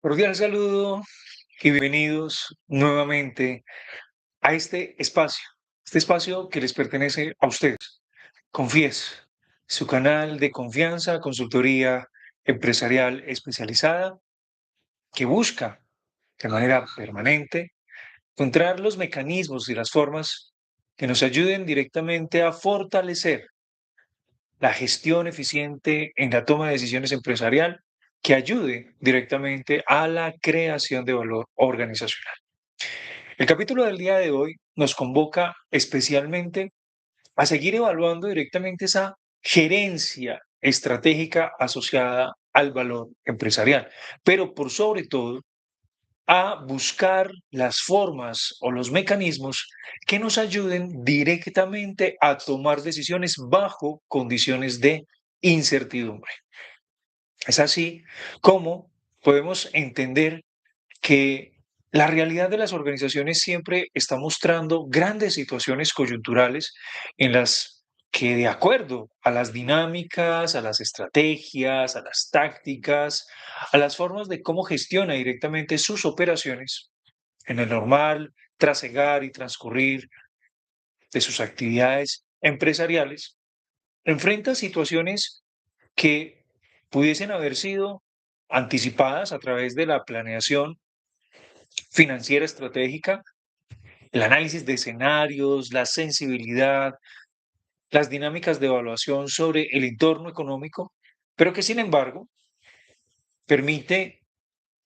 Cordial saludo y bienvenidos nuevamente a este espacio que les pertenece a ustedes. Confíes, su canal de confianza, consultoría empresarial especializada que busca de manera permanente encontrar los mecanismos y las formas que nos ayuden directamente a fortalecer la gestión eficiente en la toma de decisiones empresarial que ayude directamente a la creación de valor organizacional. El capítulo del día de hoy nos convoca especialmente a seguir evaluando directamente esa gerencia estratégica asociada al valor empresarial, pero por sobre todo a buscar las formas o los mecanismos que nos ayuden directamente a tomar decisiones bajo condiciones de incertidumbre. Es así como podemos entender que la realidad de las organizaciones siempre está mostrando grandes situaciones coyunturales en las que, de acuerdo a las dinámicas, a las estrategias, a las tácticas, a las formas de cómo gestiona directamente sus operaciones en el normal trasegar y transcurrir de sus actividades empresariales, enfrenta situaciones que pudiesen haber sido anticipadas a través de la planeación financiera estratégica, el análisis de escenarios, la sensibilidad, las dinámicas de evaluación sobre el entorno económico, pero que sin embargo permite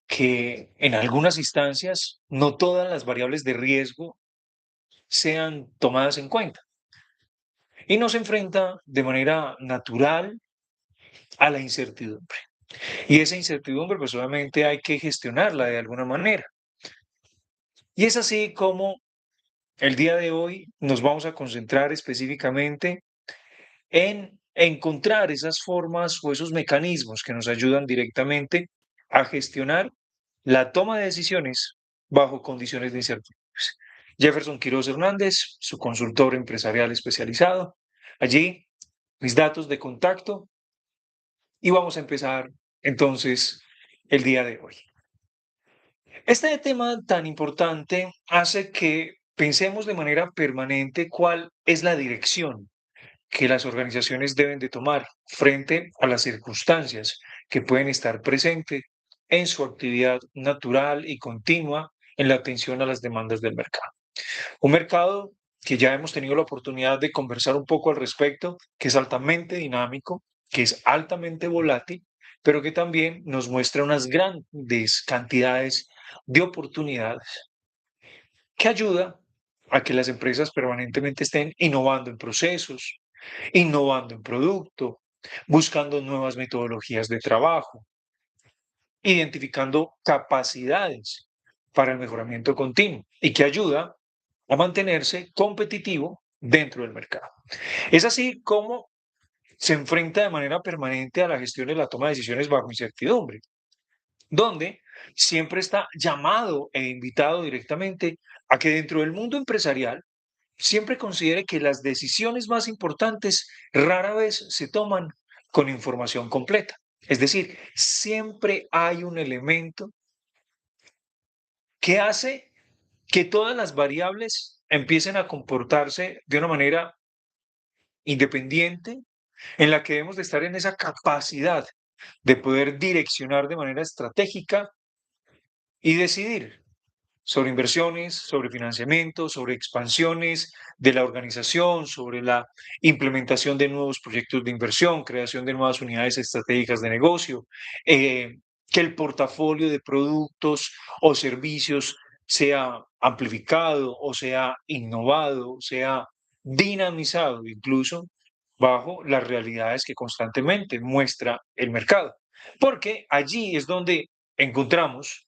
que en algunas instancias no todas las variables de riesgo sean tomadas en cuenta y nos enfrenta de manera natural a la incertidumbre. Y esa incertidumbre, pues obviamente hay que gestionarla de alguna manera. Y es así como el día de hoy nos vamos a concentrar específicamente en encontrar esas formas o esos mecanismos que nos ayudan directamente a gestionar la toma de decisiones bajo condiciones de incertidumbre. Jefferson Quiroz Hernández, su consultor empresarial especializado. Allí, mis datos de contacto y vamos a empezar entonces el día de hoy. Este tema tan importante hace que pensemos de manera permanente cuál es la dirección que las organizaciones deben de tomar frente a las circunstancias que pueden estar presentes en su actividad natural y continua en la atención a las demandas del mercado. Un mercado que ya hemos tenido la oportunidad de conversar un poco al respecto, que es altamente dinámico, que es altamente volátil, pero que también nos muestra unas grandes cantidades de oportunidades que ayuda a que las empresas permanentemente estén innovando en procesos, innovando en producto, buscando nuevas metodologías de trabajo, identificando capacidades para el mejoramiento continuo y que ayuda a mantenerse competitivo dentro del mercado. Es así como se enfrenta de manera permanente a la gestión de la toma de decisiones bajo incertidumbre, donde siempre está llamado e invitado directamente a que dentro del mundo empresarial siempre considere que las decisiones más importantes rara vez se toman con información completa. Es decir, siempre hay un elemento que hace que todas las variables empiecen a comportarse de una manera independiente, en la que debemos de estar en esa capacidad de poder direccionar de manera estratégica y decidir sobre inversiones, sobre financiamiento, sobre expansiones de la organización, sobre la implementación de nuevos proyectos de inversión, creación de nuevas unidades estratégicas de negocio, que el portafolio de productos o servicios sea amplificado o sea innovado, sea dinamizado incluso bajo las realidades que constantemente muestra el mercado. Porque allí es donde encontramos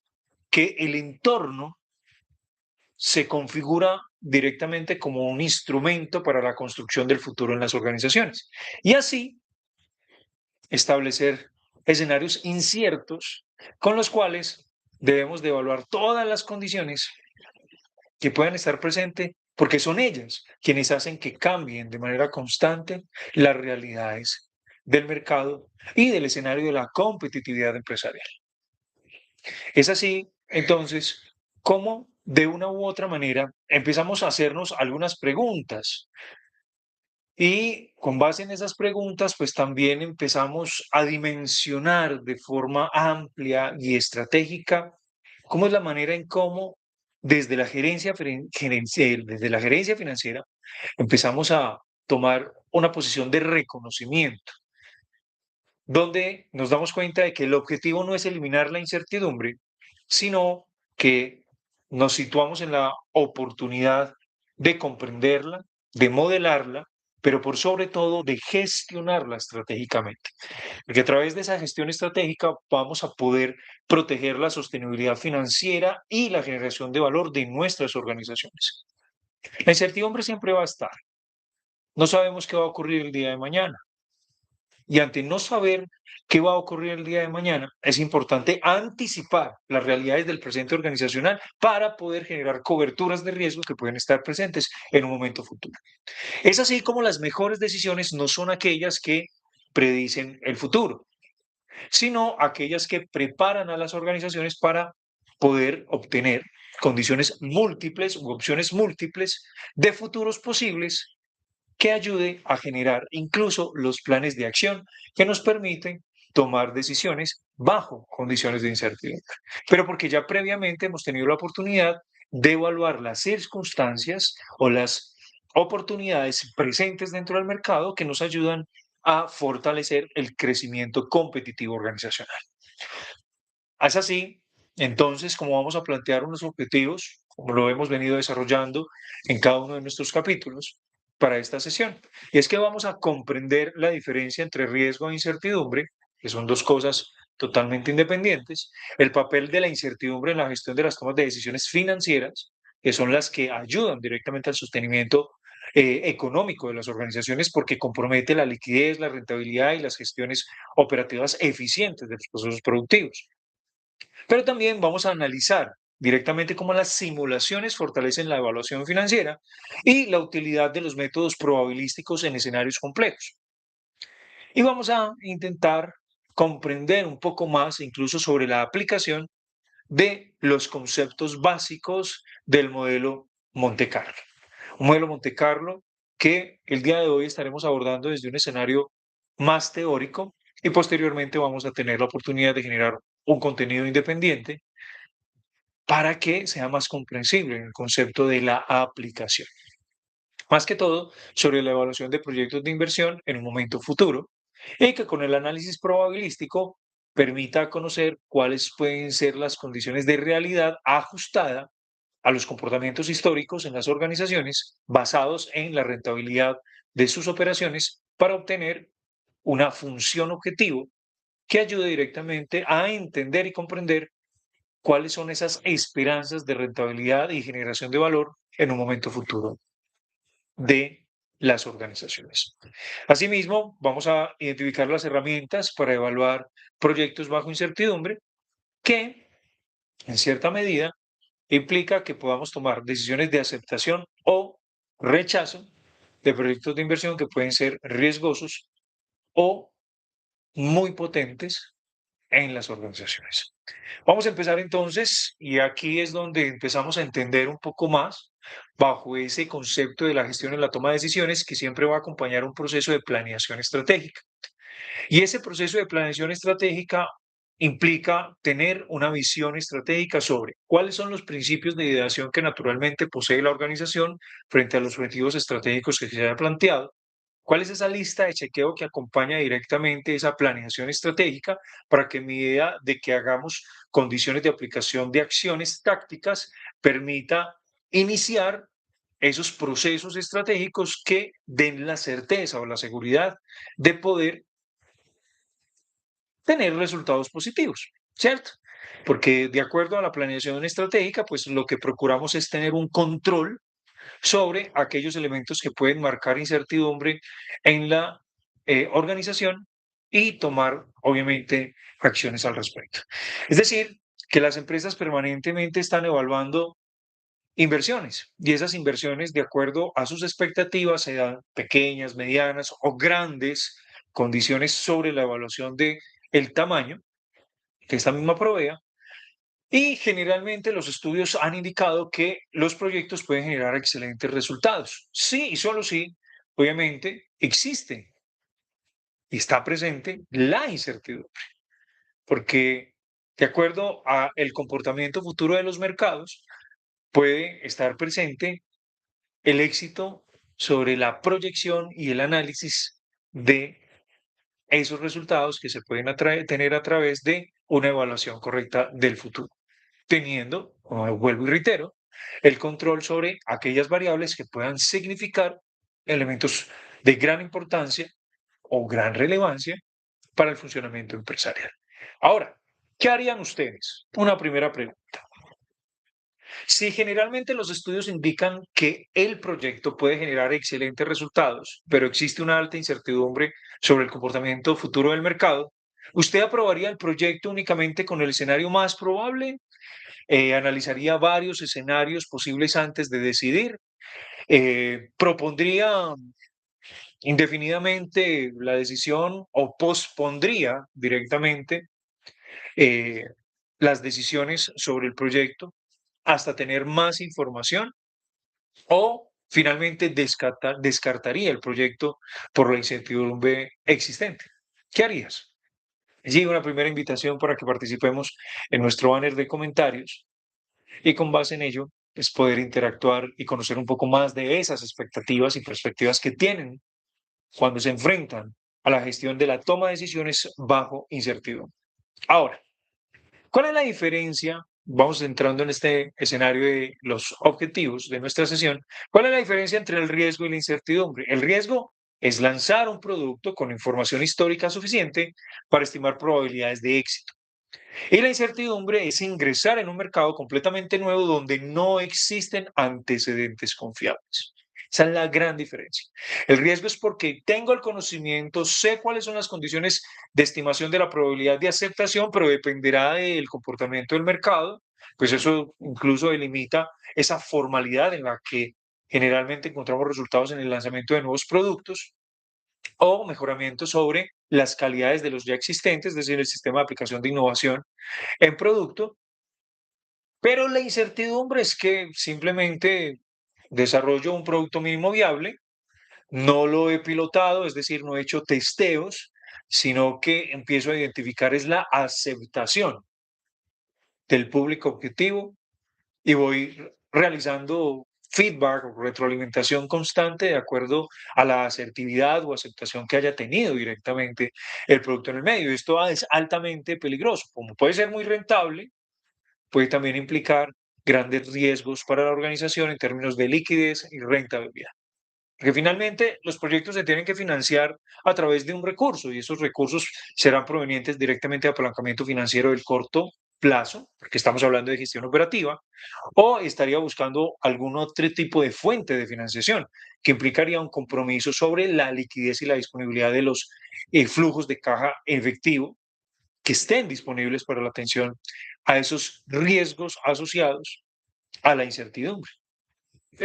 que el entorno se configura directamente como un instrumento para la construcción del futuro en las organizaciones. Y así establecer escenarios inciertos con los cuales debemos de evaluar todas las condiciones que puedan estar presentes, porque son ellas quienes hacen que cambien de manera constante las realidades del mercado y del escenario de la competitividad empresarial. Es así, entonces, cómo de una u otra manera empezamos a hacernos algunas preguntas y con base en esas preguntas, pues también empezamos a dimensionar de forma amplia y estratégica cómo es la manera en cómo desde la gerencia financiera empezamos a tomar una posición de reconocimiento, donde nos damos cuenta de que el objetivo no es eliminar la incertidumbre, sino que nos situamos en la oportunidad de comprenderla, de modelarla, pero por sobre todo de gestionarla estratégicamente. Porque a través de esa gestión estratégica vamos a poder proteger la sostenibilidad financiera y la generación de valor de nuestras organizaciones. La incertidumbre siempre va a estar. No sabemos qué va a ocurrir el día de mañana. Y ante no saber qué va a ocurrir el día de mañana, es importante anticipar las realidades del presente organizacional para poder generar coberturas de riesgo que pueden estar presentes en un momento futuro. Es así como las mejores decisiones no son aquellas que predicen el futuro, sino aquellas que preparan a las organizaciones para poder obtener condiciones múltiples u opciones múltiples de futuros posibles que ayude a generar incluso los planes de acción que nos permiten tomar decisiones bajo condiciones de incertidumbre. Pero porque ya previamente hemos tenido la oportunidad de evaluar las circunstancias o las oportunidades presentes dentro del mercado que nos ayudan a fortalecer el crecimiento competitivo organizacional. Es así, entonces, como vamos a plantear unos objetivos, como lo hemos venido desarrollando en cada uno de nuestros capítulos para esta sesión. Y es que vamos a comprender la diferencia entre riesgo e incertidumbre, que son dos cosas totalmente independientes, el papel de la incertidumbre en la gestión de las tomas de decisiones financieras, que son las que ayudan directamente al sostenimiento económico de las organizaciones porque compromete la liquidez, la rentabilidad y las gestiones operativas eficientes de los procesos productivos. Pero también vamos a analizar directamente cómo las simulaciones fortalecen la evaluación financiera y la utilidad de los métodos probabilísticos en escenarios complejos. Y vamos a intentar comprender un poco más incluso sobre la aplicación de los conceptos básicos del modelo Monte Carlo. Un modelo Monte Carlo que el día de hoy estaremos abordando desde un escenario más teórico y posteriormente vamos a tener la oportunidad de generar un contenido independiente para que sea más comprensible en el concepto de la aplicación. Más que todo sobre la evaluación de proyectos de inversión en un momento futuro y que con el análisis probabilístico permita conocer cuáles pueden ser las condiciones de realidad ajustada a los comportamientos históricos en las organizaciones basados en la rentabilidad de sus operaciones para obtener una función objetivo que ayude directamente a entender y comprender cuáles son esas esperanzas de rentabilidad y generación de valor en un momento futuro de las organizaciones. Asimismo, vamos a identificar las herramientas para evaluar proyectos bajo incertidumbre que, en cierta medida, implica que podamos tomar decisiones de aceptación o rechazo de proyectos de inversión que pueden ser riesgosos o muy potentes en las organizaciones. Vamos a empezar entonces, y aquí es donde empezamos a entender un poco más bajo ese concepto de la gestión en la toma de decisiones que siempre va a acompañar un proceso de planeación estratégica. Y ese proceso de planeación estratégica implica tener una visión estratégica sobre cuáles son los principios de ideación que naturalmente posee la organización frente a los objetivos estratégicos que se haya planteado. ¿Cuál es esa lista de chequeo que acompaña directamente esa planeación estratégica para que en medida de que hagamos condiciones de aplicación de acciones tácticas permita iniciar esos procesos estratégicos que den la certeza o la seguridad de poder tener resultados positivos, ¿cierto? Porque de acuerdo a la planeación estratégica, pues lo que procuramos es tener un control sobre aquellos elementos que pueden marcar incertidumbre en la organización y tomar, obviamente, acciones al respecto. Es decir, que las empresas permanentemente están evaluando inversiones y esas inversiones, de acuerdo a sus expectativas, sean pequeñas, medianas o grandes, condiciones sobre la evaluación de el tamaño que esta misma provea, Y generalmente los estudios han indicado que los proyectos pueden generar excelentes resultados. Sí y solo sí, obviamente, existe y está presente la incertidumbre, porque de acuerdo a el comportamiento futuro de los mercados, puede estar presente el éxito sobre la proyección y el análisis de esos resultados que se pueden tener a través de una evaluación correcta del futuro, teniendo, como vuelvo y reitero, el control sobre aquellas variables que puedan significar elementos de gran importancia o gran relevancia para el funcionamiento empresarial. Ahora, ¿qué harían ustedes? Una primera pregunta. Si generalmente los estudios indican que el proyecto puede generar excelentes resultados, pero existe una alta incertidumbre sobre el comportamiento futuro del mercado, ¿usted aprobaría el proyecto únicamente con el escenario más probable? ¿Analizaría varios escenarios posibles antes de decidir? ¿Propondría indefinidamente la decisión o pospondría directamente eh, las decisiones sobre el proyecto hasta tener más información? ¿O finalmente descartaría el proyecto por la incertidumbre existente? ¿Qué harías? Allí una primera invitación para que participemos en nuestro banner de comentarios y con base en ello es poder interactuar y conocer un poco más de esas expectativas y perspectivas que tienen cuando se enfrentan a la gestión de la toma de decisiones bajo incertidumbre. Ahora, ¿cuál es la diferencia? Vamos entrando en este escenario de los objetivos de nuestra sesión. ¿Cuál es la diferencia entre el riesgo y la incertidumbre? El riesgo es lanzar un producto con información histórica suficiente para estimar probabilidades de éxito. Y la incertidumbre es ingresar en un mercado completamente nuevo donde no existen antecedentes confiables. Esa es la gran diferencia. El riesgo es porque tengo el conocimiento, sé cuáles son las condiciones de estimación de la probabilidad de aceptación, pero dependerá del comportamiento del mercado, pues eso incluso delimita esa formalidad en la que generalmente encontramos resultados en el lanzamiento de nuevos productos o mejoramiento sobre las calidades de los ya existentes, es decir, el sistema de aplicación de innovación en producto, pero la incertidumbre es que simplemente desarrollo un producto mínimo viable, no lo he pilotado, es decir, no he hecho testeos, sino que empiezo a identificar es la aceptación del público objetivo y voy realizando feedback o retroalimentación constante de acuerdo a la asertividad o aceptación que haya tenido directamente el producto en el medio. Esto es altamente peligroso, como puede ser muy rentable, puede también implicar grandes riesgos para la organización en términos de liquidez y rentabilidad. Porque finalmente los proyectos se tienen que financiar a través de un recurso y esos recursos serán provenientes directamente de apalancamiento financiero del corto plazo, porque estamos hablando de gestión operativa, o estaría buscando algún otro tipo de fuente de financiación que implicaría un compromiso sobre la liquidez y la disponibilidad de los flujos de caja efectivo que estén disponibles para la atención a esos riesgos asociados a la incertidumbre.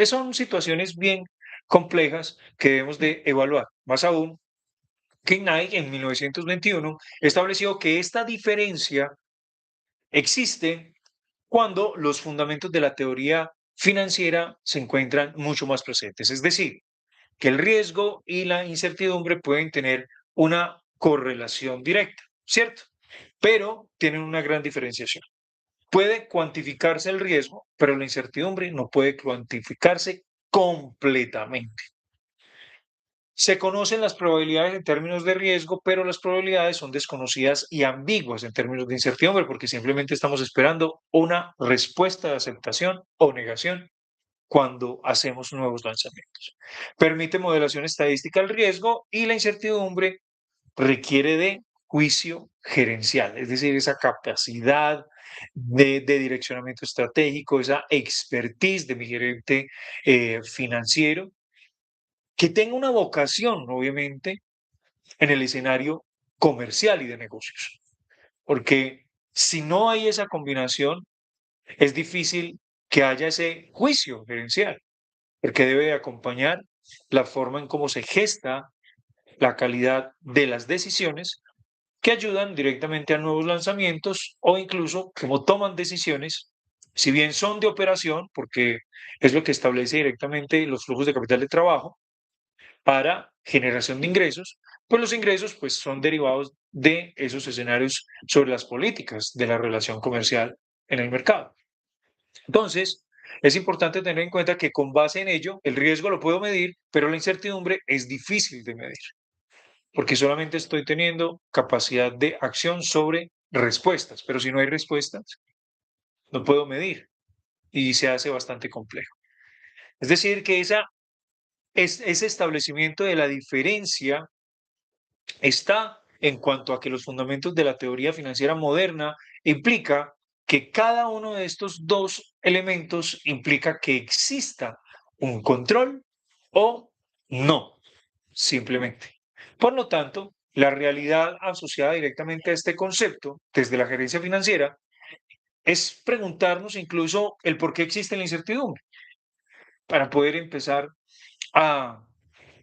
Son situaciones bien complejas que debemos de evaluar. Más aún, Knight en 1921 estableció que esta diferencia existe cuando los fundamentos de la teoría financiera se encuentran mucho más presentes. Es decir, que el riesgo y la incertidumbre pueden tener una correlación directa, ¿cierto? Pero tienen una gran diferenciación. Puede cuantificarse el riesgo, pero la incertidumbre no puede cuantificarse completamente. Se conocen las probabilidades en términos de riesgo, pero las probabilidades son desconocidas y ambiguas en términos de incertidumbre, porque simplemente estamos esperando una respuesta de aceptación o negación cuando hacemos nuevos lanzamientos. Permite modelación estadística del riesgo y la incertidumbre requiere de juicio gerencial, es decir, esa capacidad de direccionamiento estratégico, esa expertise de mi gerente financiero, que tenga una vocación, obviamente, en el escenario comercial y de negocios. Porque si no hay esa combinación, es difícil que haya ese juicio gerencial, porque debe acompañar la forma en cómo se gesta la calidad de las decisiones que ayudan directamente a nuevos lanzamientos o incluso como toman decisiones, si bien son de operación, porque es lo que establece directamente los flujos de capital de trabajo para generación de ingresos, pues los ingresos pues son derivados de esos escenarios sobre las políticas de la relación comercial en el mercado. Entonces, es importante tener en cuenta que con base en ello, el riesgo lo puedo medir, pero la incertidumbre es difícil de medir, porque solamente estoy teniendo capacidad de acción sobre respuestas, pero si no hay respuestas, no puedo medir y se hace bastante complejo. Es decir, que ese establecimiento de la diferencia está en cuanto a que los fundamentos de la teoría financiera moderna implica que cada uno de estos dos elementos implica que exista un control o no, simplemente. Por lo tanto, la realidad asociada directamente a este concepto desde la gerencia financiera es preguntarnos incluso el por qué existe la incertidumbre para poder empezar a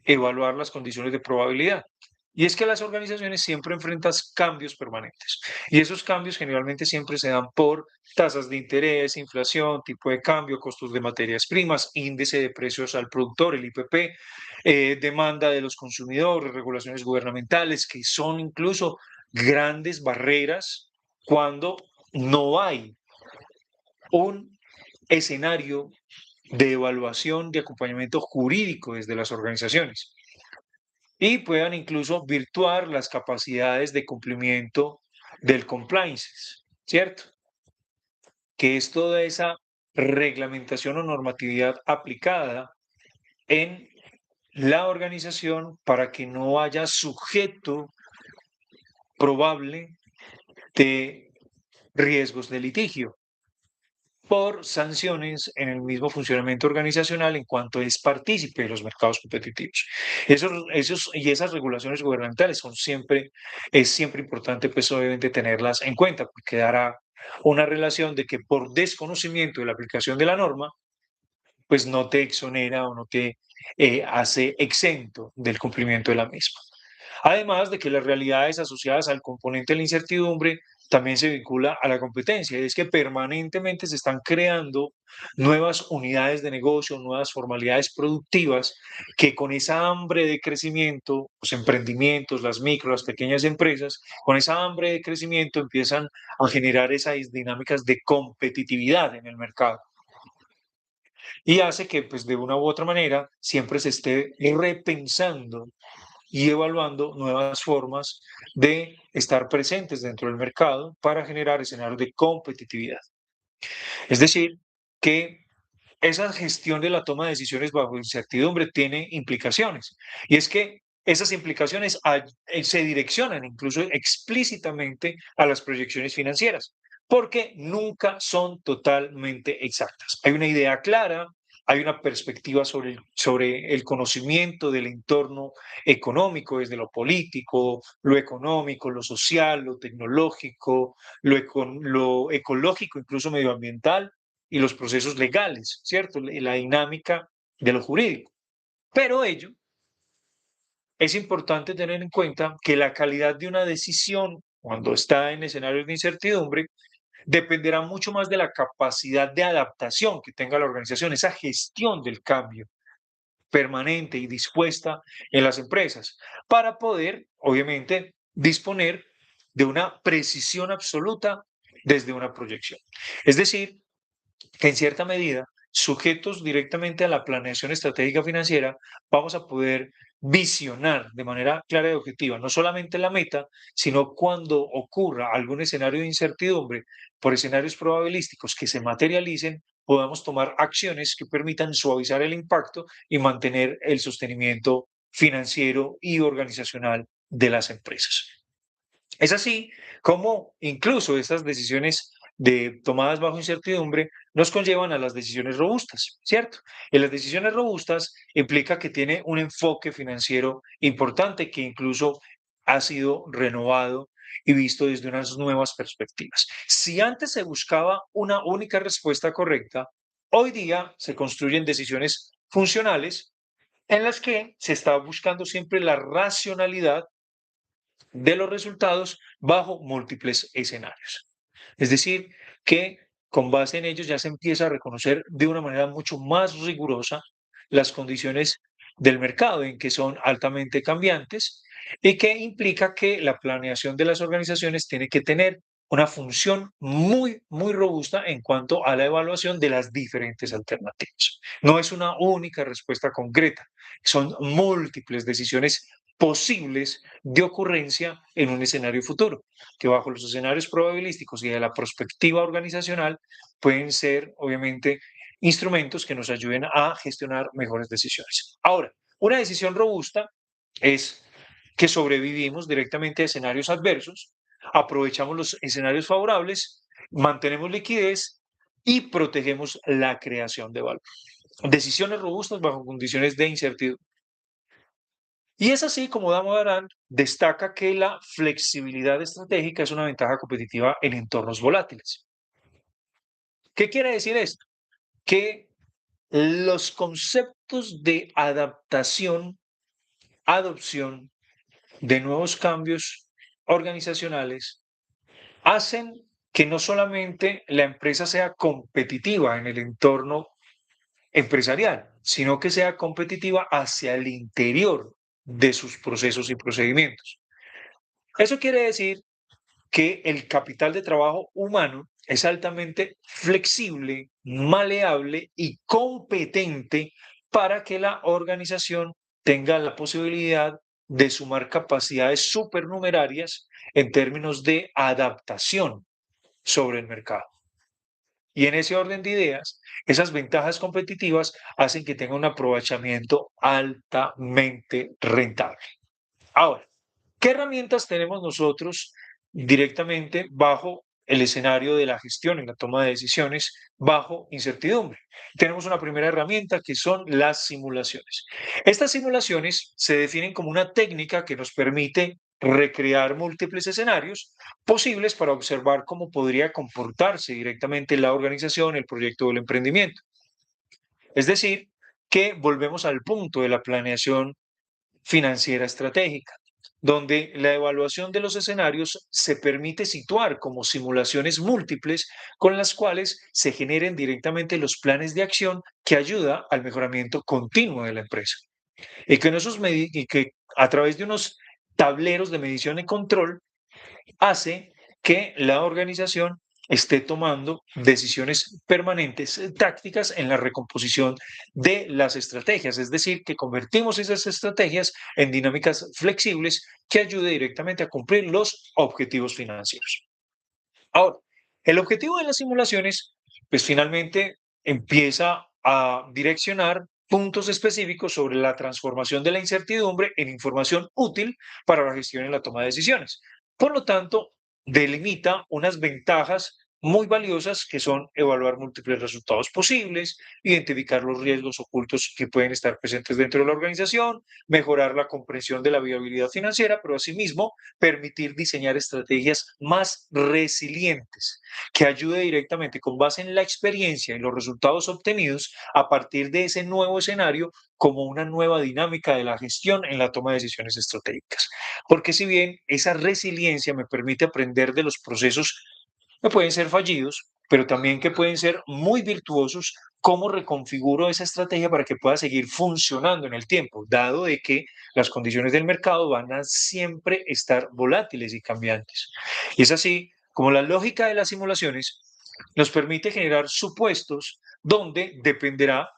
evaluar las condiciones de probabilidad. Y es que las organizaciones siempre enfrentan cambios permanentes. Y esos cambios generalmente siempre se dan por tasas de interés, inflación, tipo de cambio, costos de materias primas, índice de precios al productor, el IPP, demanda de los consumidores, regulaciones gubernamentales, que son incluso grandes barreras cuando no hay un escenario de evaluación, de acompañamiento jurídico desde las organizaciones y puedan incluso virtuar las capacidades de cumplimiento del compliance, ¿cierto? Que es toda esa reglamentación o normatividad aplicada en la organización para que no haya sujeto probable de riesgos de litigio por sanciones en el mismo funcionamiento organizacional en cuanto es partícipe de los mercados competitivos. Y esas regulaciones gubernamentales es siempre importante, pues obviamente tenerlas en cuenta, porque dará una relación de que por desconocimiento de la aplicación de la norma, pues no te exonera o no te hace exento del cumplimiento de la misma. Además de que las realidades asociadas al componente de la incertidumbre también se vincula a la competencia, y es que permanentemente se están creando nuevas unidades de negocio, nuevas formalidades productivas que con esa hambre de crecimiento, los emprendimientos, las micro, las pequeñas empresas, con esa hambre de crecimiento empiezan a generar esas dinámicas de competitividad en el mercado y hace que pues de una u otra manera siempre se esté repensando y evaluando nuevas formas de estar presentes dentro del mercado para generar escenarios de competitividad. Es decir, que esa gestión de la toma de decisiones bajo incertidumbre tiene implicaciones. Y es que esas implicaciones se direccionan incluso explícitamente a las proyecciones financieras, porque nunca son totalmente exactas. Hay una idea clara, hay una perspectiva sobre el conocimiento del entorno económico, desde lo político, lo económico, lo social, lo tecnológico, lo ecológico, incluso medioambiental, y los procesos legales, ¿cierto? La dinámica de lo jurídico. Pero ello es importante tener en cuenta que la calidad de una decisión cuando está en escenarios de incertidumbre dependerá mucho más de la capacidad de adaptación que tenga la organización, esa gestión del cambio permanente y dispuesta en las empresas para poder, obviamente, disponer de una precisión absoluta desde una proyección. Es decir, que en cierta medida, sujetos directamente a la planeación estratégica financiera, vamos a poder visionar de manera clara y objetiva no solamente la meta, sino cuando ocurra algún escenario de incertidumbre por escenarios probabilísticos que se materialicen, podamos tomar acciones que permitan suavizar el impacto y mantener el sostenimiento financiero y organizacional de las empresas. Es así como incluso estas decisiones tomadas bajo incertidumbre nos conllevan a las decisiones robustas, ¿cierto? Y las decisiones robustas implica que tiene un enfoque financiero importante que incluso ha sido renovado y visto desde unas nuevas perspectivas. Si antes se buscaba una única respuesta correcta, hoy día se construyen decisiones funcionales en las que se está buscando siempre la racionalidad de los resultados bajo múltiples escenarios. Es decir, que con base en ellos ya se empieza a reconocer de una manera mucho más rigurosa las condiciones del mercado en que son altamente cambiantes y que implica que la planeación de las organizaciones tiene que tener una función muy robusta en cuanto a la evaluación de las diferentes alternativas. No es una única respuesta concreta, son múltiples decisiones posibles de ocurrencia en un escenario futuro, que bajo los escenarios probabilísticos y de la perspectiva organizacional pueden ser, obviamente, instrumentos que nos ayuden a gestionar mejores decisiones. Ahora, una decisión robusta es que sobrevivimos directamente a escenarios adversos, aprovechamos los escenarios favorables, mantenemos liquidez y protegemos la creación de valor. Decisiones robustas bajo condiciones de incertidumbre. Y es así como Damo Arán destaca que la flexibilidad estratégica es una ventaja competitiva en entornos volátiles. ¿Qué quiere decir esto? Que los conceptos de adaptación, adopción de nuevos cambios organizacionales hacen que no solamente la empresa sea competitiva en el entorno empresarial, sino que sea competitiva hacia el interior de sus procesos y procedimientos. Eso quiere decir que el capital de trabajo humano es altamente flexible, maleable y competente para que la organización tenga la posibilidad de sumar capacidades supernumerarias en términos de adaptación sobre el mercado. Y en ese orden de ideas, esas ventajas competitivas hacen que tenga un aprovechamiento altamente rentable. Ahora, ¿qué herramientas tenemos nosotros directamente bajo el escenario de la gestión y la toma de decisiones bajo incertidumbre? Tenemos una primera herramienta que son las simulaciones. Estas simulaciones se definen como una técnica que nos permite recrear múltiples escenarios posibles para observar cómo podría comportarse directamente la organización, el proyecto o el emprendimiento. Es decir, que volvemos al punto de la planeación financiera estratégica, donde la evaluación de los escenarios se permite situar como simulaciones múltiples con las cuales se generen directamente los planes de acción que ayuda al mejoramiento continuo de la empresa. Y que a través de unos tableros de medición y control hace que la organización esté tomando decisiones permanentes, tácticas en la recomposición de las estrategias, es decir, que convertimos esas estrategias en dinámicas flexibles que ayude directamente a cumplir los objetivos financieros. Ahora, el objetivo de las simulaciones, pues finalmente empieza a direccionar puntos específicos sobre la transformación de la incertidumbre en información útil para la gestión y la toma de decisiones. Por lo tanto, delimita unas ventajas muy valiosas que son evaluar múltiples resultados posibles, identificar los riesgos ocultos que pueden estar presentes dentro de la organización, mejorar la comprensión de la viabilidad financiera, pero asimismo permitir diseñar estrategias más resilientes que ayude directamente con base en la experiencia y los resultados obtenidos a partir de ese nuevo escenario como una nueva dinámica de la gestión en la toma de decisiones estratégicas. Porque si bien esa resiliencia me permite aprender de los procesos que pueden ser fallidos, pero también que pueden ser muy virtuosos, cómo reconfiguro esa estrategia para que pueda seguir funcionando en el tiempo, dado de que las condiciones del mercado van a siempre estar volátiles y cambiantes. Y es así como la lógica de las simulaciones nos permite generar supuestos donde dependerá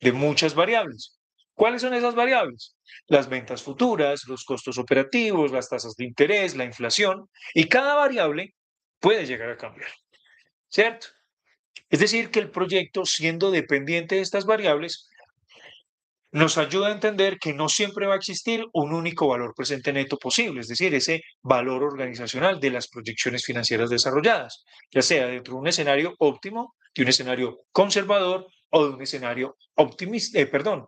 de muchas variables. ¿Cuáles son esas variables? Las ventas futuras, los costos operativos, las tasas de interés, la inflación, y cada variable puede llegar a cambiar, ¿cierto? Es decir, que el proyecto, siendo dependiente de estas variables, nos ayuda a entender que no siempre va a existir un único valor presente neto posible, es decir, ese valor organizacional de las proyecciones financieras desarrolladas, ya sea dentro de un escenario óptimo, de un escenario conservador o de un escenario optimista,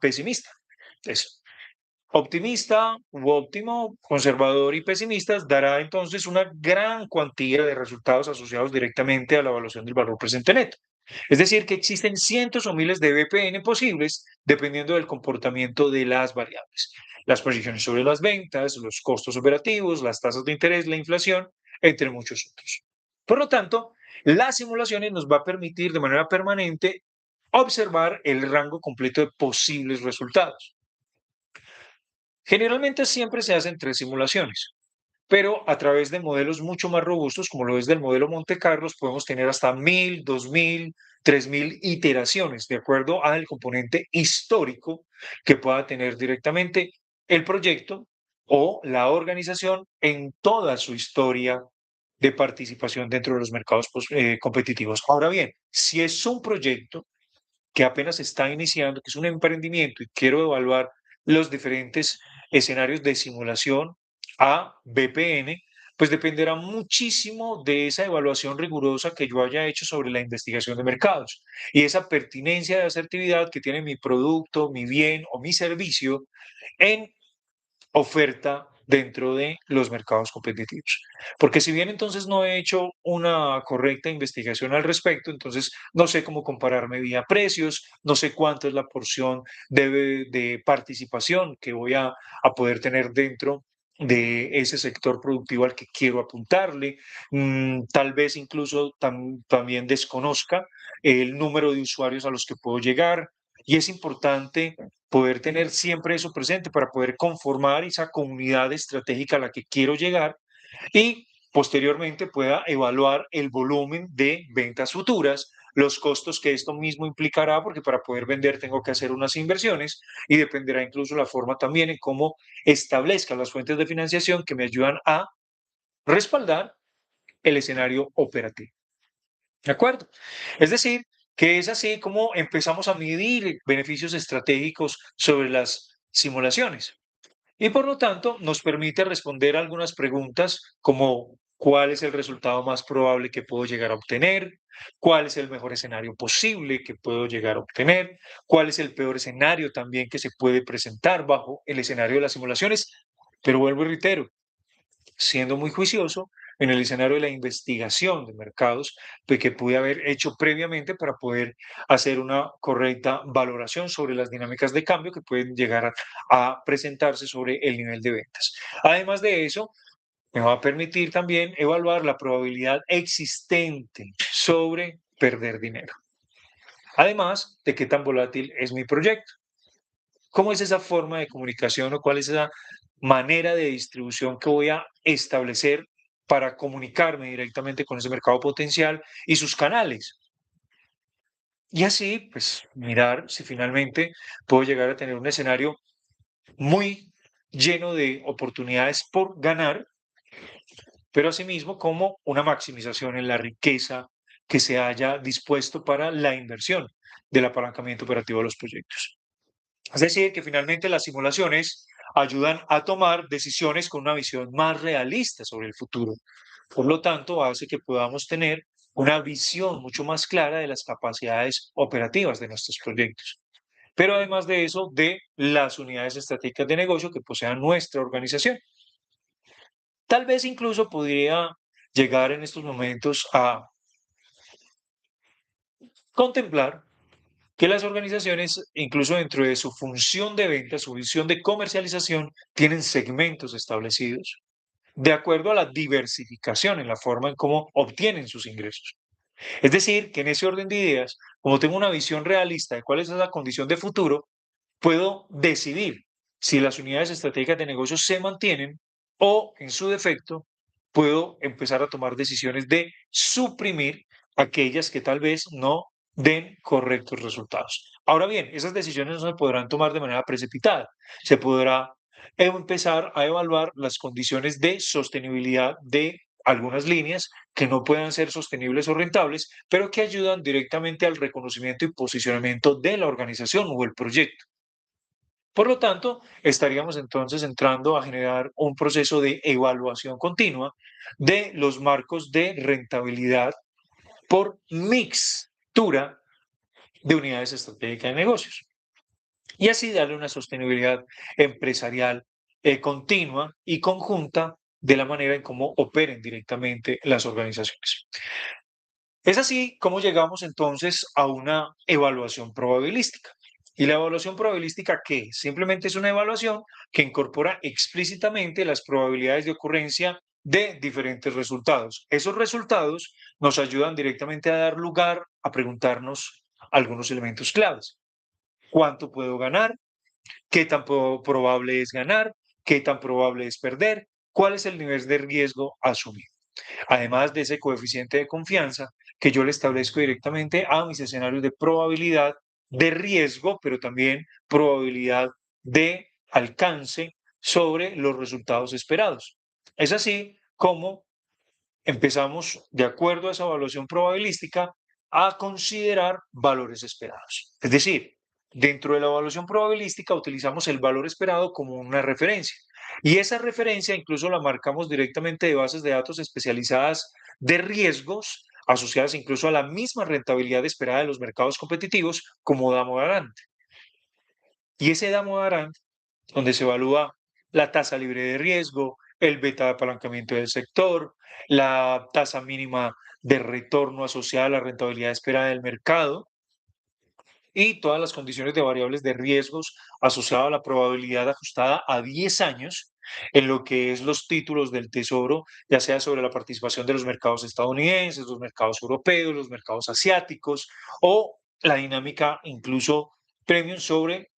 pesimista. Eso. Optimista u óptimo, conservador y pesimistas dará entonces una gran cuantía de resultados asociados directamente a la evaluación del valor presente neto. Es decir, que existen cientos o miles de VPN posibles dependiendo del comportamiento de las variables. Las proyecciones sobre las ventas, los costos operativos, las tasas de interés, la inflación, entre muchos otros. Por lo tanto, las simulaciones nos va a permitir de manera permanente observar el rango completo de posibles resultados. Generalmente siempre se hacen tres simulaciones, pero a través de modelos mucho más robustos, como lo es del modelo Monte Carlos, podemos tener hasta 1000, 2000, 3000 iteraciones, de acuerdo al componente histórico que pueda tener directamente el proyecto o la organización en toda su historia de participación dentro de los mercados competitivos. Ahora bien, si es un proyecto que apenas está iniciando, que es un emprendimiento y quiero evaluar los diferentes escenarios de simulación a VPN, pues dependerá muchísimo de esa evaluación rigurosa que yo haya hecho sobre la investigación de mercados y esa pertinencia de asertividad que tiene mi producto, mi bien o mi servicio en oferta dentro de los mercados competitivos. Porque si bien entonces no he hecho una correcta investigación al respecto, entonces no sé cómo compararme vía precios, no sé cuánto es la porción de participación que voy a poder tener dentro de ese sector productivo al que quiero apuntarle. Tal vez incluso también desconozca el número de usuarios a los que puedo llegar. Y es importante poder tener siempre eso presente para poder conformar esa comunidad estratégica a la que quiero llegar y posteriormente pueda evaluar el volumen de ventas futuras, los costos que esto mismo implicará, porque para poder vender tengo que hacer unas inversiones y dependerá incluso la forma también en cómo establezca las fuentes de financiación que me ayudan a respaldar el escenario operativo. ¿De acuerdo? Es decir, que es así como empezamos a medir beneficios estratégicos sobre las simulaciones. Y por lo tanto, nos permite responder algunas preguntas como cuál es el resultado más probable que puedo llegar a obtener, cuál es el mejor escenario posible que puedo llegar a obtener, cuál es el peor escenario también que se puede presentar bajo el escenario de las simulaciones. Pero vuelvo y reitero, siendo muy juicioso en el escenario de la investigación de mercados que pude haber hecho previamente para poder hacer una correcta valoración sobre las dinámicas de cambio que pueden llegar a presentarse sobre el nivel de ventas. Además de eso, me va a permitir también evaluar la probabilidad existente sobre perder dinero. Además de qué tan volátil es mi proyecto. ¿Cómo es esa forma de comunicación o cuál es esa manera de distribución que voy a establecer para comunicarme directamente con ese mercado potencial y sus canales? Y así, pues, mirar si finalmente puedo llegar a tener un escenario muy lleno de oportunidades por ganar, pero asimismo como una maximización en la riqueza que se haya dispuesto para la inversión del apalancamiento operativo de los proyectos. Es decir, que finalmente las simulaciones ayudan a tomar decisiones con una visión más realista sobre el futuro. Por lo tanto, hace que podamos tener una visión mucho más clara de las capacidades operativas de nuestros proyectos. Pero además de eso, de las unidades estratégicas de negocio que posea nuestra organización. Tal vez incluso podría llegar en estos momentos a contemplar que las organizaciones, incluso dentro de su función de venta, su visión de comercialización, tienen segmentos establecidos de acuerdo a la diversificación en la forma en cómo obtienen sus ingresos. Es decir, que en ese orden de ideas, como tengo una visión realista de cuál es esa condición de futuro, puedo decidir si las unidades estratégicas de negocios se mantienen o, en su defecto, puedo empezar a tomar decisiones de suprimir aquellas que tal vez no den correctos resultados. Ahora bien, esas decisiones no se podrán tomar de manera precipitada. Se podrá empezar a evaluar las condiciones de sostenibilidad de algunas líneas que no puedan ser sostenibles o rentables, pero que ayudan directamente al reconocimiento y posicionamiento de la organización o el proyecto. Por lo tanto, estaríamos entonces entrando a generar un proceso de evaluación continua de los marcos de rentabilidad por mixtura de unidades estratégicas de negocios y así darle una sostenibilidad empresarial continua y conjunta de la manera en cómo operen directamente las organizaciones. Es así como llegamos entonces a una evaluación probabilística. ¿Y la evaluación probabilística qué es? Simplemente es una evaluación que incorpora explícitamente las probabilidades de ocurrencia de diferentes resultados. Esos resultados nos ayudan directamente a dar lugar a preguntarnos algunos elementos claves. ¿Cuánto puedo ganar? ¿Qué tan probable es ganar? ¿Qué tan probable es perder? ¿Cuál es el nivel de riesgo asumido? Además de ese coeficiente de confianza que yo le establezco directamente a mis escenarios de probabilidad de riesgo, pero también probabilidad de alcance sobre los resultados esperados. Es así como empezamos, de acuerdo a esa evaluación probabilística, a considerar valores esperados. Es decir, dentro de la evaluación probabilística utilizamos el valor esperado como una referencia. Y esa referencia incluso la marcamos directamente de bases de datos especializadas de riesgos asociadas incluso a la misma rentabilidad esperada de los mercados competitivos como Damodaran. Y ese Damodaran, donde se evalúa la tasa libre de riesgo, el beta de apalancamiento del sector, la tasa mínima de retorno asociada a la rentabilidad esperada del mercado y todas las condiciones de variables de riesgos asociadas a la probabilidad ajustada a 10 años en lo que es los títulos del tesoro, ya sea sobre la participación de los mercados estadounidenses, los mercados europeos, los mercados asiáticos o la dinámica incluso premium sobre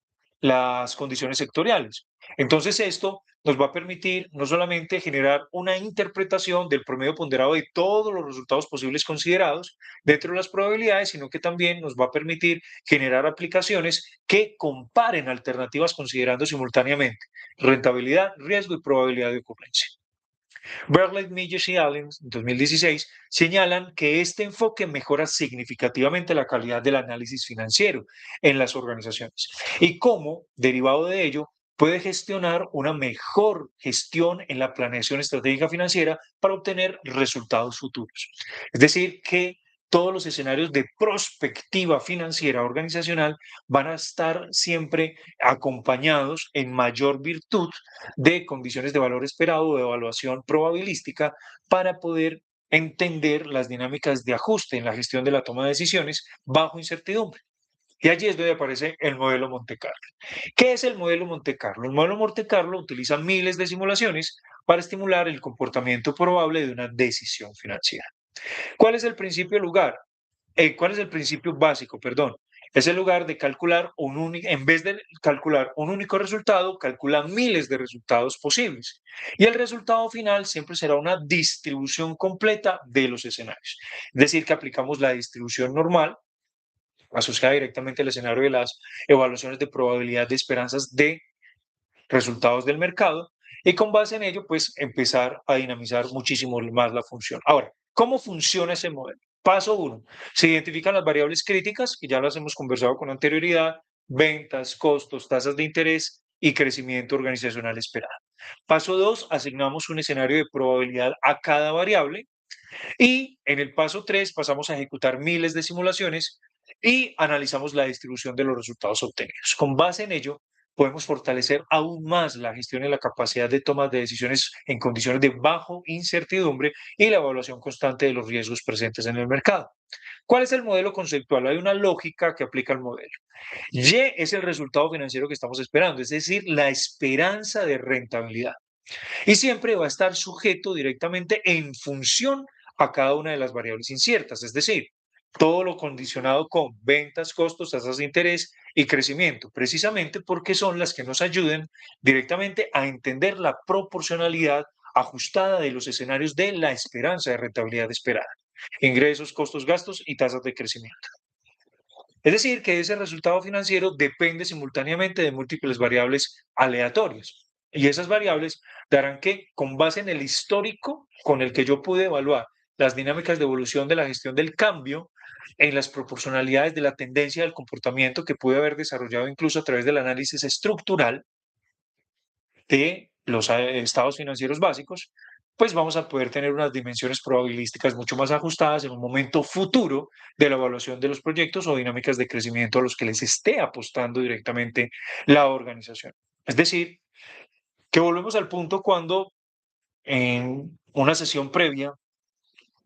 las condiciones sectoriales. Entonces esto nos va a permitir no solamente generar una interpretación del promedio ponderado de todos los resultados posibles considerados dentro de las probabilidades, sino que también nos va a permitir generar aplicaciones que comparen alternativas considerando simultáneamente rentabilidad, riesgo y probabilidad de ocurrencia. Berlet, Milles y Allen, en 2016, señalan que este enfoque mejora significativamente la calidad del análisis financiero en las organizaciones y cómo, derivado de ello, puede gestionar una mejor gestión en la planeación estratégica financiera para obtener resultados futuros. Es decir, que todos los escenarios de prospectiva financiera organizacional van a estar siempre acompañados en mayor virtud de condiciones de valor esperado o de evaluación probabilística para poder entender las dinámicas de ajuste en la gestión de la toma de decisiones bajo incertidumbre. Y allí es donde aparece el modelo Monte Carlo. ¿Qué es el modelo Monte Carlo? El modelo Monte Carlo utiliza miles de simulaciones para estimular el comportamiento probable de una decisión financiera. ¿Cuál es el principio lugar? ¿Cuál es el principio básico? Perdón. Es el lugar de calcular un único, en vez de calcular un único resultado, calcula miles de resultados posibles. Y el resultado final siempre será una distribución completa de los escenarios. Es decir, que aplicamos la distribución normal asociada directamente al escenario de las evaluaciones de probabilidad de esperanzas de resultados del mercado y con base en ello, pues empezar a dinamizar muchísimo más la función. Ahora, ¿cómo funciona ese modelo? Paso uno, se identifican las variables críticas, que ya las hemos conversado con anterioridad, ventas, costos, tasas de interés y crecimiento organizacional esperado. Paso dos, asignamos un escenario de probabilidad a cada variable y en el paso 3 pasamos a ejecutar miles de simulaciones y analizamos la distribución de los resultados obtenidos. Con base en ello, podemos fortalecer aún más la gestión y la capacidad de toma de decisiones en condiciones de bajo incertidumbre y la evaluación constante de los riesgos presentes en el mercado. ¿Cuál es el modelo conceptual? Hay una lógica que aplica el modelo. Y es el resultado financiero que estamos esperando, es decir, la esperanza de rentabilidad y siempre va a estar sujeto directamente en función a cada una de las variables inciertas, es decir, todo lo condicionado con ventas, costos, tasas de interés y crecimiento, precisamente porque son las que nos ayuden directamente a entender la proporcionalidad ajustada de los escenarios de la esperanza de rentabilidad esperada, ingresos, costos, gastos y tasas de crecimiento. Es decir, que ese resultado financiero depende simultáneamente de múltiples variables aleatorias. Y esas variables darán que, con base en el histórico con el que yo pude evaluar las dinámicas de evolución de la gestión del cambio, en las proporcionalidades de la tendencia del comportamiento que pude haber desarrollado incluso a través del análisis estructural de los estados financieros básicos, pues vamos a poder tener unas dimensiones probabilísticas mucho más ajustadas en un momento futuro de la evaluación de los proyectos o dinámicas de crecimiento a los que les esté apostando directamente la organización. Es decir, que volvemos al punto cuando en una sesión previa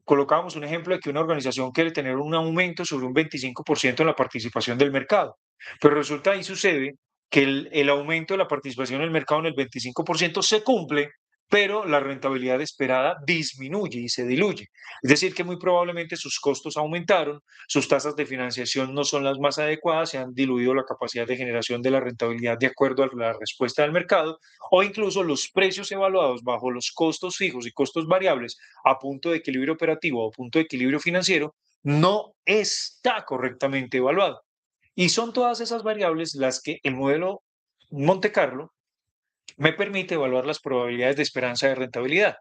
colocábamos un ejemplo de que una organización quiere tener un aumento sobre un 25% en la participación del mercado, pero resulta y sucede que el aumento de la participación en el mercado en el 25% se cumple, pero la rentabilidad esperada disminuye y se diluye. Es decir, que muy probablemente sus costos aumentaron, sus tasas de financiación no son las más adecuadas, se han diluido la capacidad de generación de la rentabilidad de acuerdo a la respuesta del mercado, o incluso los precios evaluados bajo los costos fijos y costos variables a punto de equilibrio operativo o punto de equilibrio financiero no está correctamente evaluado. Y son todas esas variables las que el modelo Monte Carlo me permite evaluar las probabilidades de esperanza de rentabilidad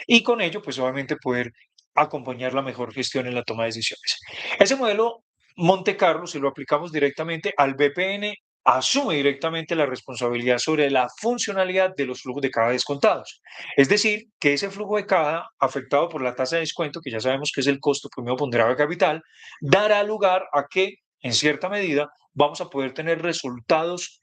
y con ello, pues obviamente poder acompañar la mejor gestión en la toma de decisiones. Ese modelo Monte Carlo, si lo aplicamos directamente al BPN, asume directamente la responsabilidad sobre la funcionalidad de los flujos de caja descontados. Es decir, que ese flujo de caja afectado por la tasa de descuento, que ya sabemos que es el costo promedio ponderado de capital, dará lugar a que, en cierta medida, vamos a poder tener resultados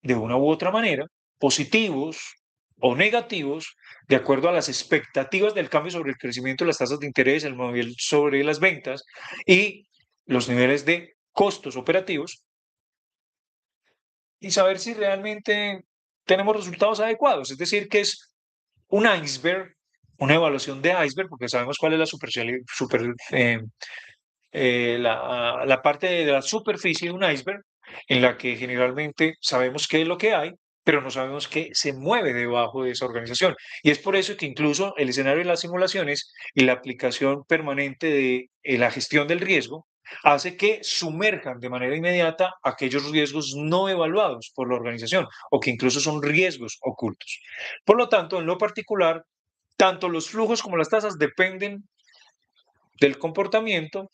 de una u otra manera, positivos o negativos, de acuerdo a las expectativas del cambio sobre el crecimiento de las tasas de interés, el nivel sobre las ventas y los niveles de costos operativos, y saber si realmente tenemos resultados adecuados. Es decir, que es un iceberg, una evaluación de iceberg, porque sabemos cuál es la la parte de la superficie de un iceberg, en la que generalmente sabemos qué es lo que hay, pero no sabemos qué se mueve debajo de esa organización. Y es por eso que incluso el escenario de las simulaciones y la aplicación permanente de la gestión del riesgo hace que sumerjan de manera inmediata aquellos riesgos no evaluados por la organización o que incluso son riesgos ocultos. Por lo tanto, en lo particular, tanto los flujos como las tasas dependen del comportamiento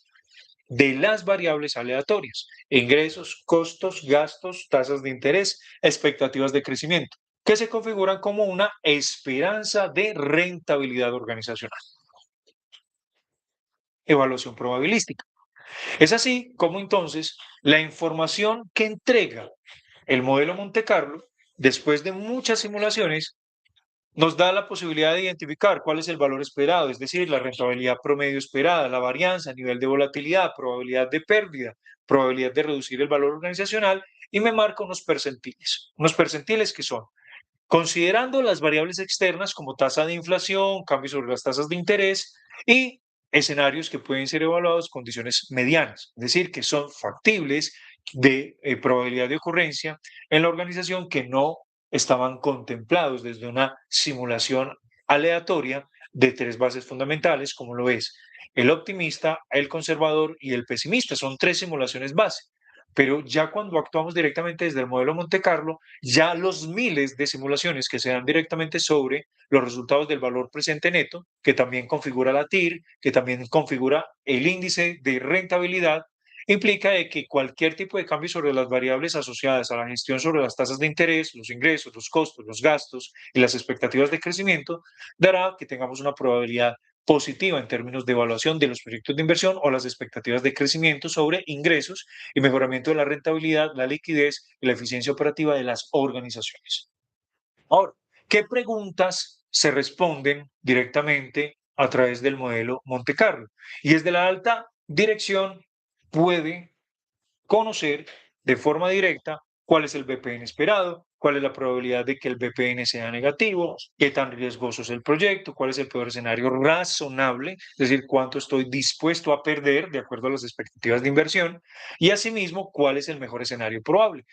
de las variables aleatorias, ingresos, costos, gastos, tasas de interés, expectativas de crecimiento, que se configuran como una esperanza de rentabilidad organizacional. Evaluación probabilística. Es así como entonces la información que entrega el modelo Monte Carlo, después de muchas simulaciones, nos da la posibilidad de identificar cuál es el valor esperado, es decir, la rentabilidad promedio esperada, la varianza, nivel de volatilidad, probabilidad de pérdida, probabilidad de reducir el valor organizacional y me marca unos percentiles que son, considerando las variables externas como tasa de inflación, cambios sobre las tasas de interés y escenarios que pueden ser evaluados condiciones medianas, es decir, que son factibles de probabilidad de ocurrencia en la organización que no estaban contemplados desde una simulación aleatoria de tres bases fundamentales, como lo es el optimista, el conservador y el pesimista. Son tres simulaciones base. Pero ya cuando actuamos directamente desde el modelo Monte Carlo, ya los miles de simulaciones que se dan directamente sobre los resultados del valor presente neto, que también configura la TIR, que también configura el índice de rentabilidad, implica de que cualquier tipo de cambio sobre las variables asociadas a la gestión sobre las tasas de interés, los ingresos, los costos, los gastos y las expectativas de crecimiento, dará que tengamos una probabilidad positiva en términos de evaluación de los proyectos de inversión o las expectativas de crecimiento sobre ingresos y mejoramiento de la rentabilidad, la liquidez y la eficiencia operativa de las organizaciones. Ahora, ¿qué preguntas se responden directamente a través del modelo Monte Carlo? Y desde la alta dirección puede conocer de forma directa cuál es el BPN esperado, cuál es la probabilidad de que el BPN sea negativo, qué tan riesgoso es el proyecto, cuál es el peor escenario razonable, es decir, cuánto estoy dispuesto a perder de acuerdo a las expectativas de inversión, y asimismo, cuál es el mejor escenario probable.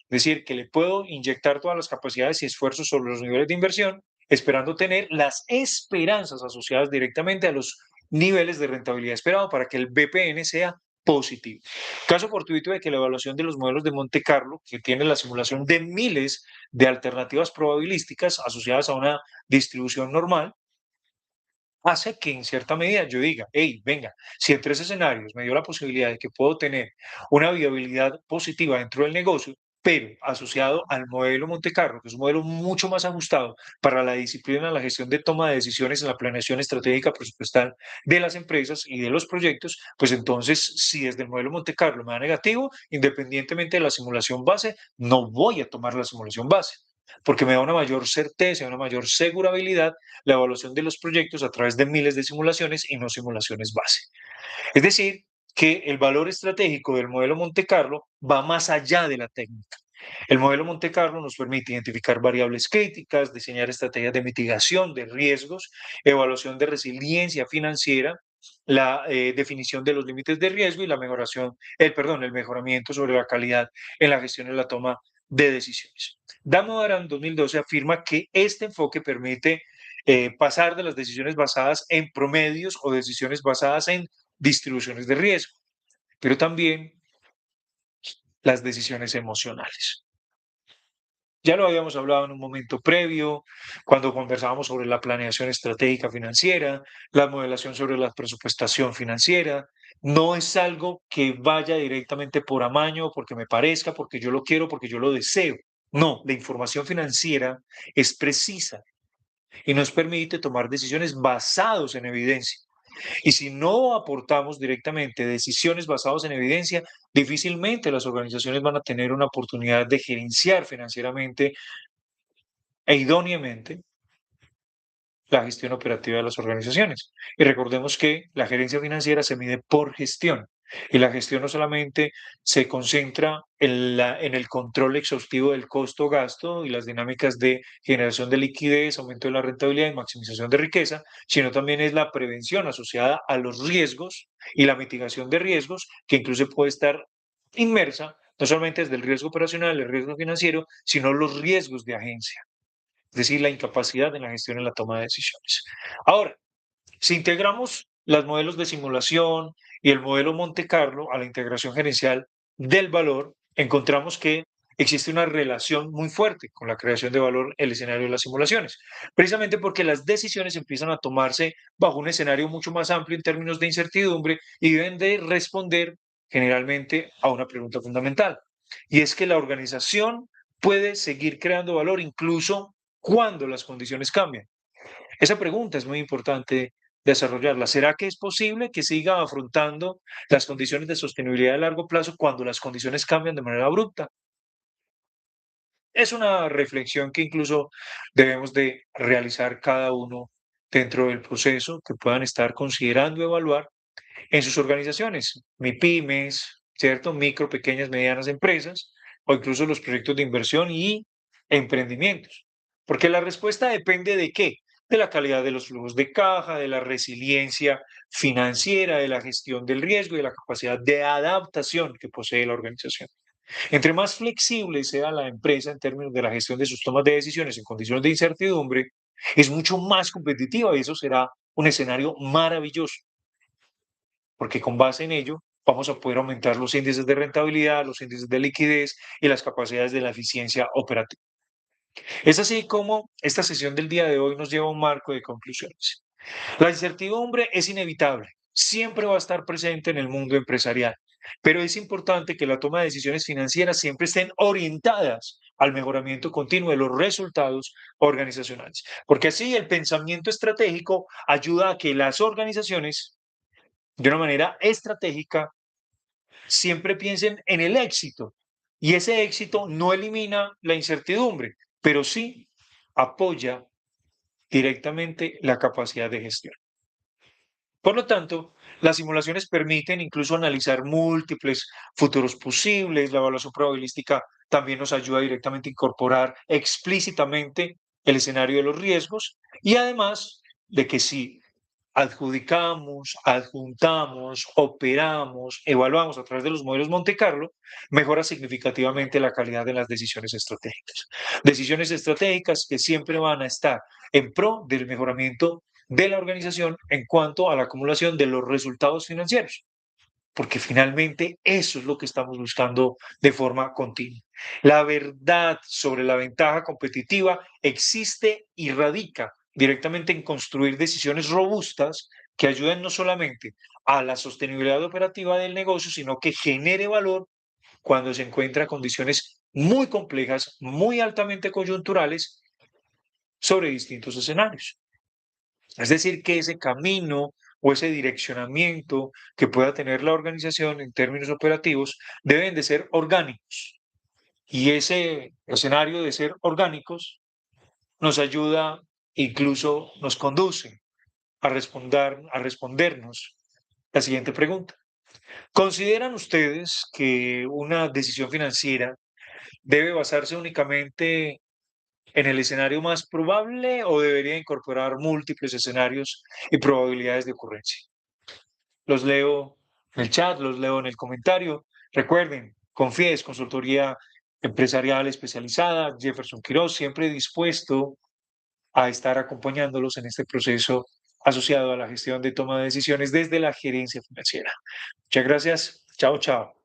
Es decir, que le puedo inyectar todas las capacidades y esfuerzos sobre los niveles de inversión, esperando tener las esperanzas asociadas directamente a los niveles de rentabilidad esperado para que el BPN sea positivo. Caso fortuito de que la evaluación de los modelos de Monte Carlo, que tiene la simulación de miles de alternativas probabilísticas asociadas a una distribución normal, hace que en cierta medida yo diga, hey, venga, si en tres escenarios me dio la posibilidad de que puedo tener una viabilidad positiva dentro del negocio, pero asociado al modelo Monte Carlo, que es un modelo mucho más ajustado para la disciplina, la gestión de toma de decisiones en la planeación estratégica presupuestal de las empresas y de los proyectos, pues entonces, si desde el modelo Monte Carlo me da negativo, independientemente de la simulación base, no voy a tomar la simulación base. porque me da una mayor certeza, una mayor segurabilidad la evaluación de los proyectos a través de miles de simulaciones y no simulaciones base. Es decir, que el valor estratégico del modelo Monte Carlo va más allá de la técnica. El modelo Monte Carlo nos permite identificar variables críticas, diseñar estrategias de mitigación de riesgos, evaluación de resiliencia financiera, la definición de los límites de riesgo y el mejoramiento sobre la calidad en la gestión y la toma de decisiones. Damodaran en 2012 afirma que este enfoque permite pasar de las decisiones basadas en promedios o decisiones basadas en distribuciones de riesgo, pero también las decisiones emocionales. Ya lo habíamos hablado en un momento previo, cuando conversábamos sobre la planeación estratégica financiera, la modelación sobre la presupuestación financiera. No es algo que vaya directamente por amaño, porque me parezca, porque yo lo quiero, porque yo lo deseo. No, la información financiera es precisa y nos permite tomar decisiones basadas en evidencia. Y si no aportamos directamente decisiones basadas en evidencia, difícilmente las organizaciones van a tener una oportunidad de gerenciar financieramente e idóneamente la gestión operativa de las organizaciones. Y recordemos que la gerencia financiera se mide por gestión. Y la gestión no solamente se concentra en el control exhaustivo del costo-gasto y las dinámicas de generación de liquidez, aumento de la rentabilidad y maximización de riqueza, sino también es la prevención asociada a los riesgos y la mitigación de riesgos, que incluso puede estar inmersa no solamente desde el riesgo operacional, el riesgo financiero, sino los riesgos de agencia, es decir, la incapacidad en la gestión y la toma de decisiones. Ahora, si integramos los modelos de simulación y el modelo Monte Carlo a la integración gerencial del valor, encontramos que existe una relación muy fuerte con la creación de valor en el escenario de las simulaciones, precisamente porque las decisiones empiezan a tomarse bajo un escenario mucho más amplio en términos de incertidumbre y deben de responder generalmente a una pregunta fundamental, y es que la organización puede seguir creando valor incluso cuando las condiciones cambian. Esa pregunta es muy importante desarrollarla. ¿Será que es posible que siga afrontando las condiciones de sostenibilidad a largo plazo cuando las condiciones cambian de manera abrupta? Es una reflexión que incluso debemos de realizar cada uno dentro del proceso que puedan estar considerando evaluar en sus organizaciones, MIPYMES, ¿cierto? Micro, pequeñas, medianas empresas o incluso los proyectos de inversión y emprendimientos. Porque la respuesta depende de qué? De la calidad de los flujos de caja, de la resiliencia financiera, de la gestión del riesgo y de la capacidad de adaptación que posee la organización. Entre más flexible sea la empresa en términos de la gestión de sus tomas de decisiones en condiciones de incertidumbre, es mucho más competitiva y eso será un escenario maravilloso porque con base en ello vamos a poder aumentar los índices de rentabilidad, los índices de liquidez y las capacidades de la eficiencia operativa. Es así como esta sesión del día de hoy nos lleva a un marco de conclusiones. La incertidumbre es inevitable, siempre va a estar presente en el mundo empresarial, pero es importante que la toma de decisiones financieras siempre estén orientadas al mejoramiento continuo de los resultados organizacionales, porque así el pensamiento estratégico ayuda a que las organizaciones de una manera estratégica siempre piensen en el éxito. Y ese éxito no elimina la incertidumbre, pero sí apoya directamente la capacidad de gestión. Por lo tanto, las simulaciones permiten incluso analizar múltiples futuros posibles. La evaluación probabilística también nos ayuda directamente a incorporar explícitamente el escenario de los riesgos y además de que si adjudicamos, adjuntamos, operamos, evaluamos a través de los modelos Monte Carlo, mejora significativamente la calidad de las decisiones estratégicas. Decisiones estratégicas que siempre van a estar en pro del mejoramiento de la organización en cuanto a la acumulación de los resultados financieros, porque finalmente eso es lo que estamos buscando de forma continua. La verdad sobre la ventaja competitiva existe y radica directamente en construir decisiones robustas que ayuden no solamente a la sostenibilidad operativa del negocio, sino que genere valor cuando se encuentra condiciones muy complejas, muy altamente coyunturales sobre distintos escenarios. Es decir, que ese camino o ese direccionamiento que pueda tener la organización en términos operativos deben de ser orgánicos, Y ese escenario de ser orgánicos nos ayuda, incluso nos conduce a respondernos la siguiente pregunta. ¿Consideran ustedes que una decisión financiera debe basarse únicamente en el escenario más probable o debería incorporar múltiples escenarios y probabilidades de ocurrencia? Los leo en el chat, los leo en el comentario. Recuerden, Confíes, consultoría empresarial especializada, Jefferson Quiroz, siempre dispuesto a estar acompañándolos en este proceso asociado a la gestión de toma de decisiones desde la gerencia financiera. Muchas gracias. Chao, chao.